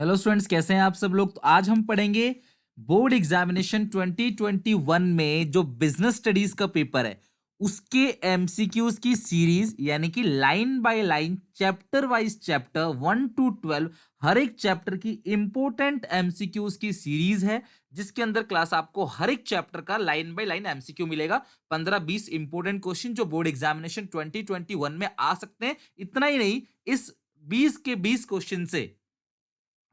Hello students, कैसे हैं आप सब लोग। तो आज हम पढ़ेंगे बोर्ड एग्जामिनेशन 2021 में जो बिजनेस स्टडीज का पेपर है उसके एमसीक्यूज की सीरीज, यानी कि line by line chapter wise chapter 1 to 12 हर एक चैप्टर की इंपॉर्टेंट एमसीक्यूज की सीरीज है, जिसके अंदर क्लास आपको हर एक चैप्टर का लाइन बाय लाइन एमसीक्यू मिलेगा। 15-20 इंपॉर्टेंट क्वेश्चन जो बोर्ड एग्जामिनेशन 2021 में आ सकते हैं। इतना ही नहीं, इस 20 के 20 क्वेश्चन से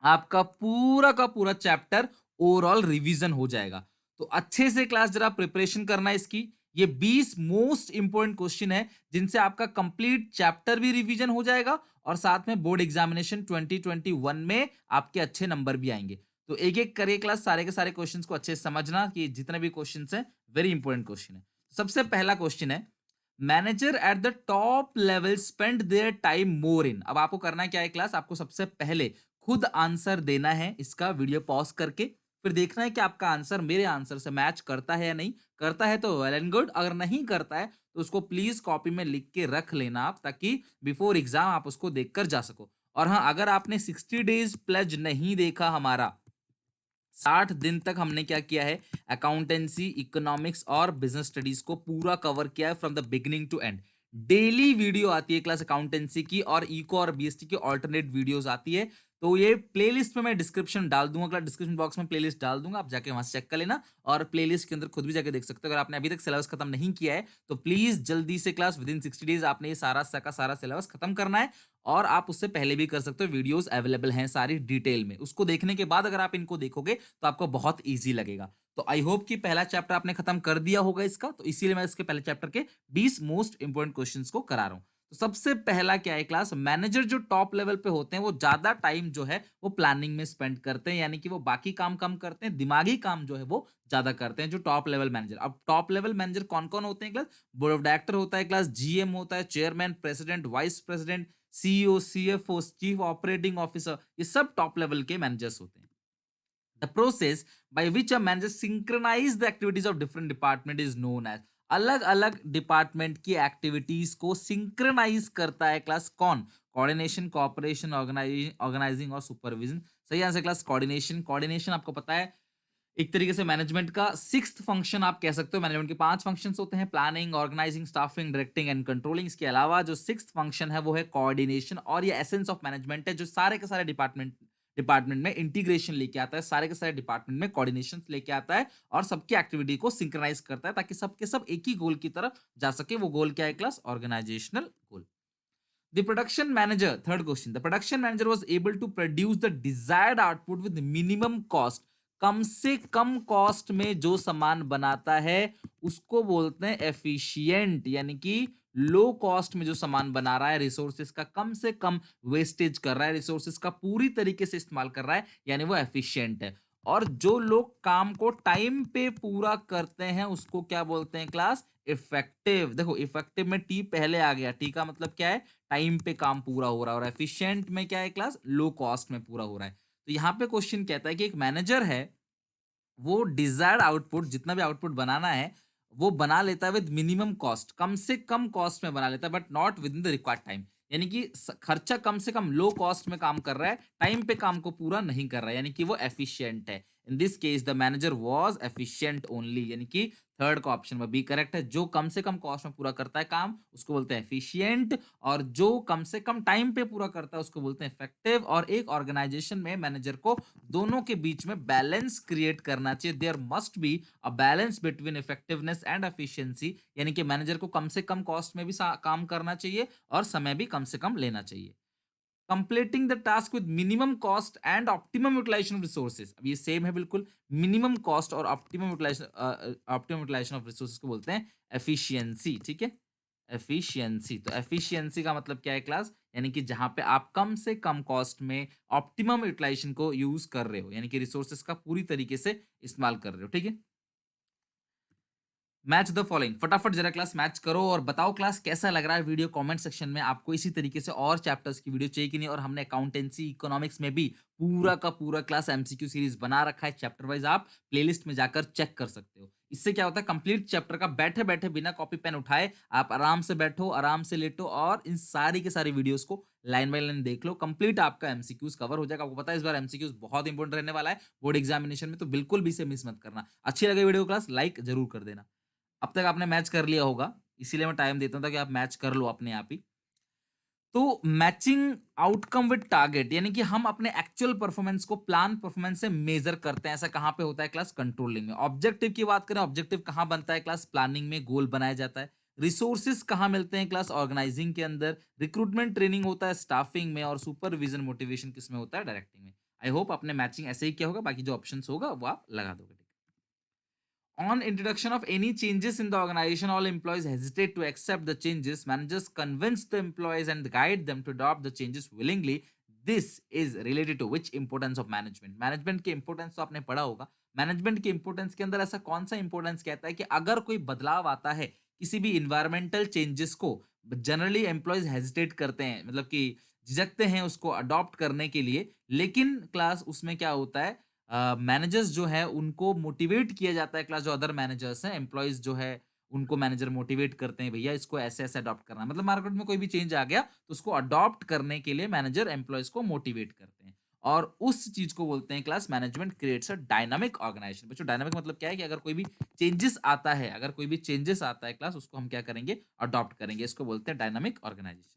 आपका पूरा का पूरा चैप्टर ओवरऑल रिवीजन हो जाएगा। तो अच्छे से क्लास जरा प्रिपरेशन करना है इसकी। ये 20 मोस्ट इंपोर्टेंट क्वेश्चन है जिनसे आपका कंप्लीट चैप्टर भी रिवीजन हो जाएगा और साथ में बोर्ड एग्जामिनेशन 2021 में आपके अच्छे नंबर भी आएंगे। तो एक एक करिए क्लास, सारे के सारे क्वेश्चंस को अच्छे से समझना कि जितने भी क्वेश्चंस हैं वेरी इंपॉर्टेंट क्वेश्चन है। सबसे पहला क्वेश्चन है, manager at the top level spend their time more in. अब आपको करना क्या है क्लास, आपको सबसे पहले खुद आंसर देना है इसका, वीडियो पॉज करके फिर देखना है कि आपका आंसर मेरे आंसर से मैच करता है या नहीं। करता है तो वेल एंड गुड, अगर नहीं करता है तो उसको प्लीज कॉपी में लिख के रख लेना आप, ताकि बिफोर एग्जाम आप उसको देखकर जा सको। और हाँ, अगर आपने 60 डेज प्लेज नहीं देखा हमारा, 60 दिन तक हमने क्या किया है, अकाउंटेंसी, इकोनॉमिक्स और बिजनेस स्टडीज को पूरा कवर किया है from the beginning to end. Daily video आती है क्लास अकाउंटेंसी की, और इको और बीएसटी की ऑल्टरनेट वीडियोस आती है। तो ये प्लेलिस्ट में मैं डिस्क्रिप्शन डाल दूंगा, क्लास डिस्क्रिप्शन बॉक्स में प्लेलिस्ट डाल दूंगा, आप जाके वहां से चेक कर लेना। और प्लेलिस्ट के अंदर खुद भी जाके देख सकते हो। अगर आपने अभी तक सिलेबस खत्म नहीं किया है तो प्लीज जल्दी से क्लास विद इन 60 डेज आपने ये सारा का सारा सिलेबस खत्म करना है। और आप उससे पहले भी कर सकते हो, वीडियोस अवेलेबल हैं सारी डिटेल में। उसको देखने के बाद अगर आप इनको देखोगे तो आपको बहुत इजी लगेगा। तो आई होप कि पहला चैप्टर आपने खत्म कर दिया होगा इसका, तो इसीलिए मैं इसके पहले चैप्टर के 20 मोस्ट इंपोर्टेंट क्वेश्चंस को करा रहा हूं। तो सबसे पहला क्या है क्लास, मैनेजर जो टॉप लेवल पे होते हैं वो ज्यादा टाइम जो है वो प्लानिंग में स्पेंड करते हैं, यानी कि वो बाकी काम कम करते हैं, दिमागी काम जो है वो ज्यादा करते हैं जो टॉप लेवल मैनेजर। अब टॉप लेवल मैनेजर कौन कौन होते हैं क्लास, बोर्ड ऑफ डायरेक्टर होता है क्लास, जीएम होता है, chairman, president, vice president, CEO, CFO, chief operating officer, ये सब टॉप लेवल के मैनेजर्स होते हैं। The process by which a manager synchronize the activities of different department is known as। अलग अलग डिपार्टमेंट की एक्टिविटीज को सिंक्रोनाइज करता है क्लास कौन, कोऑर्डिनेशन, कोऑपरेशन, ऑर्गेनाइजिंग और सुपरविजन। सही आंसर क्लास कोऑर्डिनेशन। कोऑर्डिनेशन आपको पता है एक तरीके से मैनेजमेंट का सिक्स्थ फंक्शन आप कह सकते हो। मैनेजमेंट के 5 फंक्शंस होते हैं, planning, organising, staffing, directing and controlling. इसके अलावा जो सिक्स्थ फंक्शन है वो है कोऑर्डिनेशन, और ये एसेंस ऑफ मैनेजमेंट है जो सारे के सारे डिपार्टमेंट में इंटीग्रेशन लेके आता है, सारे के सारे डिपार्टमेंट में कोऑर्डिनेशन लेके आता है और सबकी एक्टिविटी को सिंक्रोनाइज करता है ताकि सबके सब एक ही गोल की तरफ जा सके। वो गोल क्या है class, organisational goal. The production manager, third question, the production manager was able to produce the desired output with minimum cost। कम से कम कॉस्ट में जो सामान बनाता है उसको बोलते हैं एफिशिएंट, यानी कि लो कॉस्ट में जो सामान बना रहा है, रिसोर्सेज का कम से कम वेस्टेज कर रहा है, रिसोर्सेज का पूरी तरीके से इस्तेमाल कर रहा है, यानी वो एफिशिएंट है। और जो लोग काम को टाइम पे पूरा करते हैं उसको क्या बोलते हैं क्लास, इफेक्टिव। देखो इफेक्टिव में टी पहले आ गया, टी का मतलब क्या है, टाइम पे काम पूरा हो रहा है, और एफिशिएंट में क्या है क्लास, लो कॉस्ट में पूरा हो रहा है। तो यहाँ पे क्वेश्चन कहता है कि एक मैनेजर है, वो डिजायर्ड आउटपुट, जितना भी आउटपुट बनाना है वो बना लेता है विद मिनिमम कॉस्ट, कम से कम कॉस्ट में बना लेता है, but not with in the required time. यानी कि खर्चा कम से कम, लो कॉस्ट में काम कर रहा है, टाइम पे काम को पूरा नहीं कर रहा है, यानी कि वो एफिशिएंट है। In this case the manager was efficient only, यानी कि थर्ड का ऑप्शन में बी करेक्ट है। जो कम से कम कॉस्ट में पूरा करता है काम उसको बोलते हैं एफिशिएंट, और जो कम से कम टाइम पे पूरा करता है उसको बोलते हैं इफेक्टिव। और एक ऑर्गेनाइजेशन में मैनेजर को दोनों के बीच में बैलेंस क्रिएट करना चाहिए। There must be a balance between effectiveness and efficiency, यानी कि मैनेजर को कम से कम कॉस्ट में भी काम करना चाहिए और समय भी कम से कम लेना चाहिए। Completing the task with minimum cost and optimum utilisation of resources, अब ये सेम है बिल्कुल। मिनिमम कॉस्ट और ऑप्टिमम यूटिलाइजेशन ऑफ रिसोर्सेज को बोलते हैं एफिशिएंसी, ठीक है। एफिशिएंसी, तो एफिशिएंसी का मतलब क्या है क्लास, यानी कि जहां पे आप कम से कम कॉस्ट में ऑप्टिमम यूटिलाइजेशन को यूज कर रहे हो, यानी कि रिसोर्सेज का पूरी तरीके से इस्तेमाल कर रहे हो, ठीक है। मैच द फॉलोइंग, फटाफट जरा क्लास मैच करो और बताओ क्लास कैसा लग रहा है वीडियो। कमेंट सेक्शन में आपको इसी तरीके से और चैप्टर्स की वीडियो चाहिए कि नहीं। और हमने अकाउंटेंसी, इकोनॉमिक्स में भी पूरा का पूरा क्लास एमसीक्यू सीरीज बना रखा है चैप्टर वाइज, आप प्लेलिस्ट में जाकर चेक कर सकते हो। इससे क्या होता है, कंप्लीट चैप्टर का बैठे बैठे बिना कॉपी पेन उठाए आप आराम से बैठो, आराम से लेटो और इन सारी की सारी वीडियोस को लाइन बाय लाइन देख लो। कंप्लीट आपका एमसीक्यूज कवर हो जाएगा। आपको पता है इस बार एमसीक्यूज बहुत इंपॉर्टेंट रहने वाला है बोर्ड एग्जामिनेशन में, तो बिल्कुल भी इसे मिस मत करना। अच्छी लगे वीडियो क्लास लाइक जरूर कर देना। अब तक आपने मैच कर लिया होगा, इसीलिए मैं टाइम देता हूँ ताकि आप मैच कर लो अपने आप ही। तो मैचिंग आउटकम विद टारगेट यानी कि हम अपने एक्चुअल परफॉर्मेंस को प्लान परफॉर्मेंस से मेजर करते हैं। ऐसा कहां पे होता है क्लास, कंट्रोलिंग में। ऑब्जेक्टिव की बात करें, ऑब्जेक्टिव कहां बनता है क्लास, प्लानिंग में गोल बनाया जाता है। रिसोर्सेज कहां मिलते हैं क्लास, ऑर्गेनाइजिंग के अंदर। रिक्रूटमेंट ट्रेनिंग होता है स्टाफिंग में, और सुपरविजन मोटिवेशन किस में होता है, डायरेक्टिंग में। आई होप आपने मैचिंग ऐसे ही किया होगा, बाकी जो ऑप्शन होगा वो आप लगा दोगे। On introduction of any changes in the organization, all employees hesitate to accept the changes. Managers convince the employees and guide them to adopt the changes willingly. This is related to which importance of management? Management की importance तो आपने पढ़ा होगा। Management की importance के अंदर ऐसा कौन सा इंपोर्टेंस कहता है कि अगर कोई बदलाव आता है किसी भी इन्वायरमेंटल चेंजेस को, जनरली एम्प्लॉयज हेजिटेट करते हैं, मतलब कि झिझकते हैं उसको अडॉप्ट करने के लिए। लेकिन क्लास उसमें क्या होता है, मैनेजर्स जो है उनको मोटिवेट किया जाता है क्लास, जो अदर मैनेजर्स हैं, एम्प्लॉयज जो है उनको मैनेजर मोटिवेट करते हैं, भैया इसको ऐसे ऐसे अडॉप्ट करना है। मतलब मार्केट में कोई भी चेंज आ गया तो उसको अडॉप्ट करने के लिए मैनेजर एम्प्लॉयज को मोटिवेट करते हैं, और उस चीज को बोलते हैं class management creates a dynamic organisation. बच्चों डायनामिक मतलब क्या है कि अगर कोई भी चेंजेस आता है, अगर कोई भी चेंजेस आता है क्लास, उसको हम क्या करेंगे, अडॉप्ट करेंगे। इसको बोलते हैं dynamic organisation.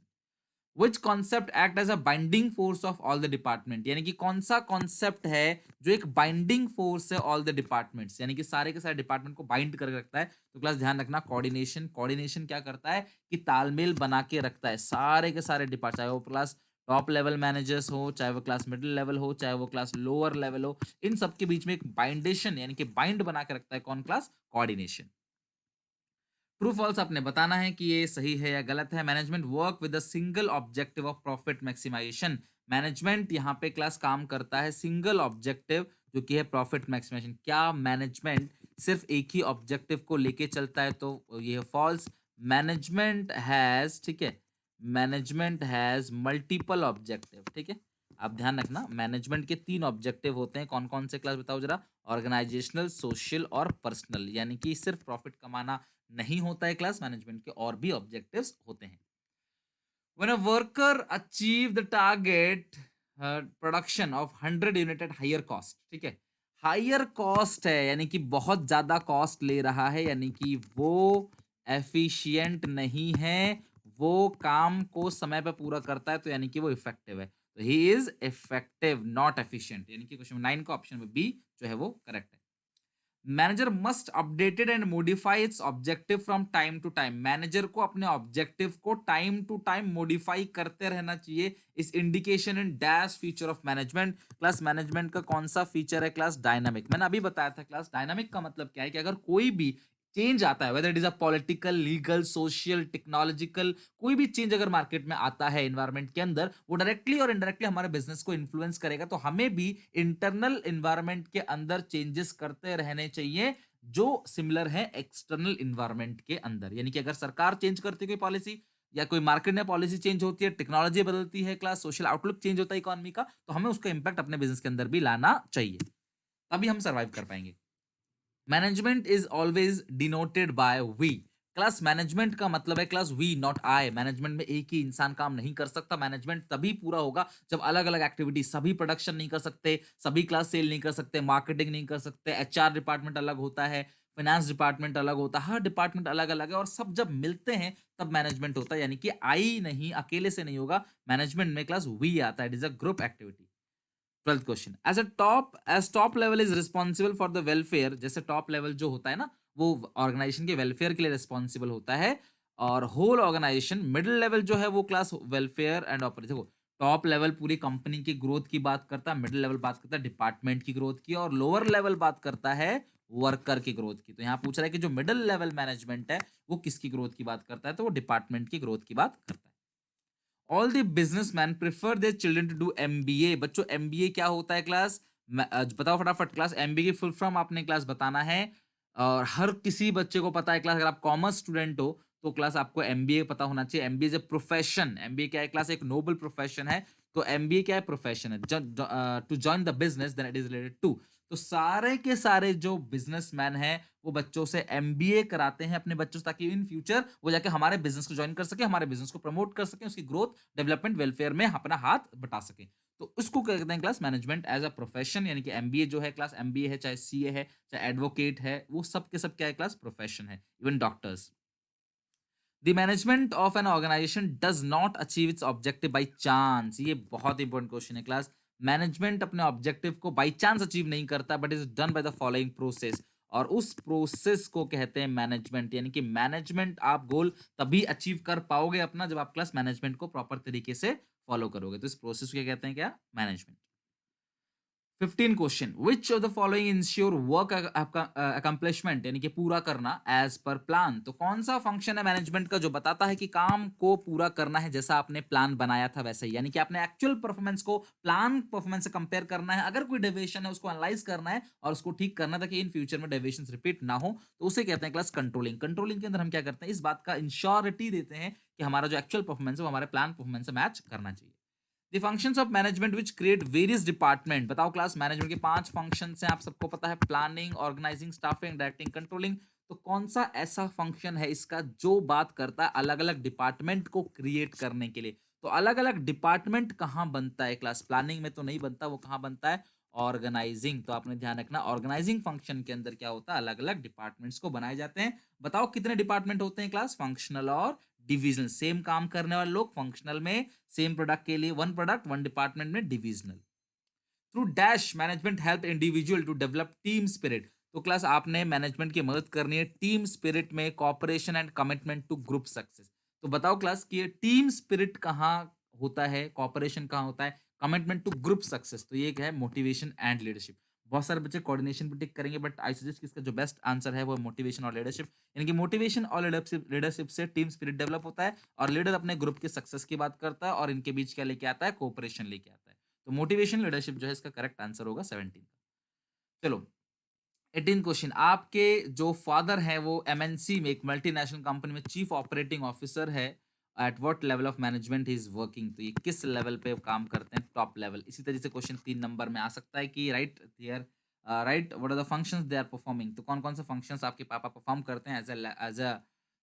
Which concept act as a binding force of all the department, यानी कि कौन सा कॉन्सेप्ट है जो एक बाइंडिंग फोर्स है ऑल द डिपार्टमेंट्स, यानी कि सारे के सारे डिपार्टमेंट को बाइंड करके रखता है। तो क्लास ध्यान रखना, कोऑर्डिनेशन। कोऑर्डिनेशन क्या करता है कि तालमेल बना के रखता है सारे के सारे डिपार्ट, चाहे वो क्लास टॉप लेवल मैनेजर्स हो, चाहे वो क्लास मिडिल लेवल हो, चाहे वो क्लास लोअर लेवल हो, इन सबके बीच में एक बाइंडेशन यानी कि बाइंड बना के रखता है कौन, क्लास कोऑर्डिनेशन। ट्रू फॉल्स आपने बताना है कि ये सही है या गलत है। Management work with a single objective of profit maximisation. Management यहाँ पे क्लास काम करता है सिंगल ऑब्जेक्टिव जो कि है प्रॉफिट मैक्सिमाइजेशन। क्या मैनेजमेंट सिर्फ एक ही ऑब्जेक्टिव को लेके चलता है, तो ये फॉल्स। मैनेजमेंट हैज, ठीक है, मैनेजमेंट हैज मल्टीपल ऑब्जेक्टिव, ठीक है। आप ध्यान रखना, मैनेजमेंट के 3 ऑब्जेक्टिव होते हैं। कौन कौन से क्लास बताओ जरा, ऑर्गेनाइजेशनल, सोशल और पर्सनल, यानी कि सिर्फ प्रॉफिट कमाना नहीं होता है क्लास, मैनेजमेंट के और भी ऑब्जेक्टिव्स होते हैं। When a worker achieve the target production of 100 unit at higher cost, ठीक है, हायर कॉस्ट है यानी कि बहुत ज्यादा कॉस्ट ले रहा है, यानी कि वो एफिशिएंट नहीं है, वो काम को समय पे पूरा करता है, तो यानी कि वो इफेक्टिव है। तो he is effective not efficient, यानी कि क्वेश्चन 9 का ऑप्शन में बी जो है वो करेक्ट है। Manager must updated and modify its objective from time to time. Manager को अपने ऑब्जेक्टिव को टाइम टू टाइम मॉडिफाई करते रहना चाहिए। इस indication in dash feature of management. Class management का कौन सा फीचर है क्लास, डायनामिक। मैंने अभी बताया था क्लास, डायनामिक का मतलब क्या है कि अगर कोई भी चेंज आता है, whether it is a political, legal, social, technological, कोई भी चेंज अगर मार्केट में आता है एनवायरनमेंट के अंदर, वो डायरेक्टली और इनडायरेक्टली हमारे बिजनेस को इन्फ्लुएंस करेगा। तो हमें भी इंटरनल एनवायरनमेंट के अंदर चेंजेस करते रहने चाहिए जो सिमिलर है एक्सटर्नल एनवायरनमेंट के अंदर। यानी कि अगर सरकार चेंज करती है कोई पॉलिसी, या कोई मार्केट में पॉलिसी चेंज होती है, टेक्नोलॉजी बदलती है क्लास, सोशल आउटलुक चेंज होता है इकोनॉमी का, तो हमें उसका इंपैक्ट अपने बिजनेस के अंदर भी लाना चाहिए, तभी हम सर्वाइव कर पाएंगे। Management is always denoted by we. Class management का मतलब है class we not I. Management में एक ही इंसान काम नहीं कर सकता। मैनेजमेंट तभी पूरा होगा जब अलग अलग एक्टिविटी, सभी प्रोडक्शन नहीं कर सकते, सभी क्लास सेल नहीं कर सकते, मार्केटिंग नहीं कर सकते, एचआर डिपार्टमेंट अलग होता है, फाइनेंस डिपार्टमेंट अलग होता है, हर डिपार्टमेंट अलग अलग है, और सब जब मिलते हैं तब मैनेजमेंट होता है। यानी कि आई नहीं, अकेले से नहीं होगा मैनेजमेंट में, क्लास वी आता है। It is a group activity. 12th question, as top level is responsible for the welfare. जैसे टॉप लेवल जो होता है ना, वो ऑर्गेनाइजेशन के वेलफेयर के लिए रिस्पॉन्सिबल होता है, और होल ऑर्गेनाइजेशन। मिडिल लेवल जो है वो क्लास वेलफेयर एंड ऑपरेशन। देखो, टॉप लेवल पूरी कंपनी की ग्रोथ की बात करता है, मिडिल लेवल बात करता है डिपार्टमेंट की ग्रोथ की, और लोअर लेवल बात करता है वर्कर की ग्रोथ की। तो यहाँ पूछ रहा है कि जो मिडिल लेवल मैनेजमेंट है वो किसकी ग्रोथ की बात करता है, तो वो डिपार्टमेंट की ग्रोथ की बात करता है। All the businessman prefer their children to do MBA. बच्चों एमबीए क्या होता है क्लास, बताओ फटाफट क्लास। एमबीए की फुल फॉर्म आपने क्लास बताना है, और हर किसी बच्चे को पता है क्लास। अगर आप कॉमर्स स्टूडेंट हो तो क्लास आपको एमबीए पता होना चाहिए। MBA is a profession. MBA क्या है क्लास, एक नोबल प्रोफेशन है तो एमबीए क्या है? प्रोफेशन है। To join the business then it is related to. तो सारे के सारे जो बिजनेसमैन हैं वो बच्चों से एमबीए कराते हैं अपने बच्चों से, ताकि इन फ्यूचर वो जाके हमारे बिजनेस को ज्वाइन कर सके, हमारे बिजनेस को प्रमोट कर सके, उसकी ग्रोथ, डेवलपमेंट, वेलफेयर में अपना हाथ बटा सके। तो इसको क्या कहते हैं class? Management as a profession, यानी कि एमबीए जो है क्लास, एमबीए है चाहे सीए है चाहे एडवोकेट है, वो सब के सब क्या है क्लास? प्रोफेशन है। Even doctors. The management of an organisation does not achieve its objective by chance. ये बहुत इंपॉर्टेंट क्वेश्चन है क्लास। मैनेजमेंट अपने ऑब्जेक्टिव को बाई चांस अचीव नहीं करता, but is done by the following process. और उस प्रोसेस को कहते हैं मैनेजमेंट। यानी कि मैनेजमेंट, आप गोल तभी अचीव कर पाओगे अपना जब आप क्लास मैनेजमेंट को प्रॉपर तरीके से फॉलो करोगे। तो इस प्रोसेस को क्या कहते हैं? क्या? Management. 15 question, which of the following ensure work accomplishment, यानी कि पूरा करना एज पर प्लान। तो कौन सा फंक्शन है मैनेजमेंट का जो बताता है कि काम को पूरा करना है जैसा आपने प्लान बनाया था वैसे ही, यानी कि आपने एक्चुअल परफॉर्मेंस को प्लान परफॉर्मेंस से कंपेयर करना है, अगर कोई डेविएशन है उसको एनालाइज करना है और उसको ठीक करना था कि इन फ्यूचर में डेविएशन रिपीट ना हो, तो उसे कहते हैं क्लास कंट्रोलिंग। कंट्रोलिंग के अंदर हम क्या करते हैं? इस बात का इंश्योरिटी देते हैं कि हमारा जो एक्चुअल परफॉर्मेंस है वो हमारे प्लान परफॉर्मेंस से मैच करना चाहिए। The functions of management which create various department. बताओ क्लास, मैनेजमेंट के 5 फंक्शंस हैं, आप सबको पता है, planning, organising, staffing, directing, controlling. तो कौन सा ऐसा फंक्शन है इसका जो बात करता है अलग अलग डिपार्टमेंट को क्रिएट करने के लिए? तो अलग अलग डिपार्टमेंट कहाँ बनता है क्लास? प्लानिंग में तो नहीं बनता, वो कहाँ बनता है? ऑर्गेनाइजिंग। तो आपने ध्यान रखना, ऑर्गेनाइजिंग फंक्शन के अंदर क्या होता है? अलग अलग डिपार्टमेंट्स को बनाए जाते हैं। बताओ कितने डिपार्टमेंट होते हैं क्लास? फंक्शनल और डिविजनल। सेम काम करने वाले लोग फंक्शनल में, सेम प्रोडक्ट के लिए वन प्रोडक्ट वन डिपार्टमेंट में divisional. Through dash management help individual to develop team spirit. तो क्लास आपने मैनेजमेंट की मदद करनी है टीम स्पिरिट में, cooperation and commitment to group success. तो बताओ क्लास कि ये टीम स्पिरिट कहाँ होता है, कॉपरेशन कहाँ होता है, कमिटमेंट टू ग्रुप सक्सेस। तो ये क्या है? Motivation and leadership. बहुत सारे बच्चे कोऑर्डिनेशन पे टिक करेंगे, बट आई सजेस्ट कि इसका जो बेस्ट आंसर है वो मोटिवेशन और लीडरशिप। यानी कि मोटिवेशन और लीडरशिप, लीडरशिप से टीम स्पिरिट डेवलप होता है और लीडर अपने ग्रुप के सक्सेस की बात करता है और इनके बीच क्या लेके आता है? कोऑपरेशन लेके आता है। तो मोटिवेशन लीडरशिप जो है इसका करेक्ट आंसर होगा 17 का। चलो 18 क्वेश्चन, आपके जो फादर हैं वो एमएनसी में, एक मल्टीनेशनल कंपनी में चीफ ऑपरेटिंग ऑफिसर है। At what level of management he is working. तो ये किस लेवल पे काम करते हैं? Top level. इसी तरीके से क्वेश्चन 3 नंबर में आ सकता है कि right here, right what are the functions they are performing. तो कौन कौन से फंक्शंस आपके पापा परफॉर्म करते हैं as a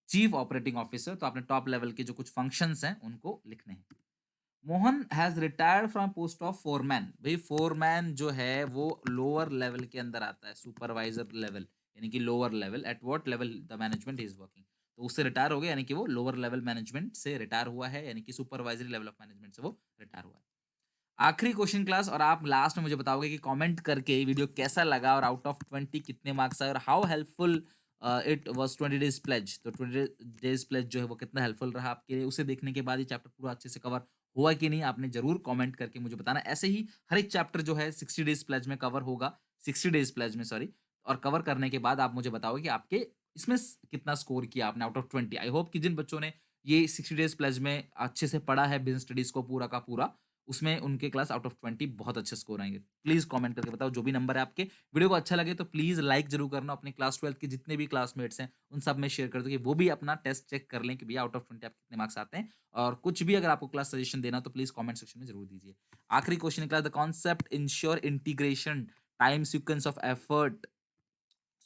chief operating officer? तो आपने टॉप लेवल के जो कुछ फंक्शंस हैं उनको लिखने हैं। Mohan has retired from post of foreman. भाई फोरमैन जो है वो लोअर लेवल के अंदर आता है, सुपरवाइजर लेवल, यानी कि lower level. At what level the management is working. तो उससे रिटायर हो गया, यानी कि वो लोअर लेवल मैनेजमेंट से रिटायर हुआ है, यानी कि सुपरवाइजरी लेवल ऑफ मैनेजमेंट से वो रिटायर हुआ है। आखिरी क्वेश्चन क्लास, और आप लास्ट में मुझे बताओगे कि कमेंट करके वीडियो कैसा लगा और आउट ऑफ 20 कितने मार्क्स आए और how helpful it was 20 days pledge. तो 20 डेज प्लेज जो है वो कितना हेल्पफुल रहा आपके लिए, उसे देखने के बाद ये चैप्टर पूरा अच्छे से कवर हुआ कि नहीं, आपने जरूर कमेंट करके मुझे बताना। ऐसे ही हर एक चैप्टर जो है 60 डेज प्लेज में कवर होगा, 60 डेज प्लेज में सॉरी। और कवर करने के बाद आप मुझे बताओगे कि आपके इसमें कितना स्कोर किया आपने आउट ऑफ 20। आई होप कि जिन बच्चों ने ये 60 डेज प्लेज में अच्छे से पढ़ा है बिजनेस स्टडीज को पूरा का पूरा, उसमें उनके क्लास आउट ऑफ 20 बहुत अच्छे स्कोर आएंगे। प्लीज कमेंट करके बताओ जो भी नंबर है आपके। वीडियो को अच्छा लगे तो प्लीज लाइक जरूर करना, अपने क्लास 12 के जितने भी क्लासमेट्स हैं उन सब में शेयर कर दो कि वो भी अपना टेस्ट चेक कर लें कि भैया आउट ऑफ 20 आपके कितने मार्क्स आते हैं। और कुछ भी अगर आपको क्लास सजेशन देना तो प्लीज कमेंट सेक्शन में जरूर दीजिए। आखिरी question class, the concept ensure integration time sequence of effort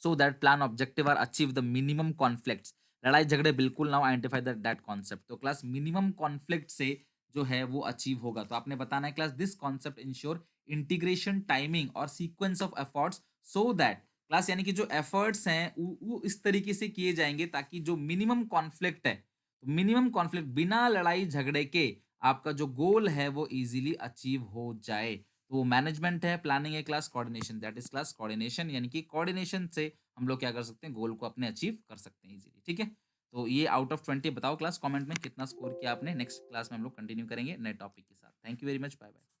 so that plan objective are achieve the minimum conflicts। लड़ाई झगड़े बिल्कुल ना आइडेंटिफाई दैट कॉन्सेप्ट। तो क्लास मिनिमम कॉन्फ्लिक्ट से जो है वो अचीव होगा। तो आपने बताना है class this concept ensure integration timing और sequence of efforts so that class, यानी कि जो एफर्ट्स हैं वो इस तरीके से किए जाएंगे ताकि जो मिनिमम कॉन्फ्लिक्ट है, तो मिनिमम कॉन्फ्लिक्ट बिना लड़ाई झगड़े के आपका जो गोल है वो इजीली अचीव हो जाए। तो वो मैनेजमेंट है, प्लानिंग है class, coordination, that is class coordination. यानी कि कोऑर्डिनेशन से हम लोग क्या कर सकते हैं? गोल को अपने अचीव कर सकते हैं इजीली। ठीक है, तो ये आउट ऑफ 20 बताओ क्लास कमेंट में कितना स्कोर किया आपने। नेक्स्ट क्लास में हम लोग कंटिन्यू करेंगे नए टॉपिक के साथ। Thank you very much, bye bye.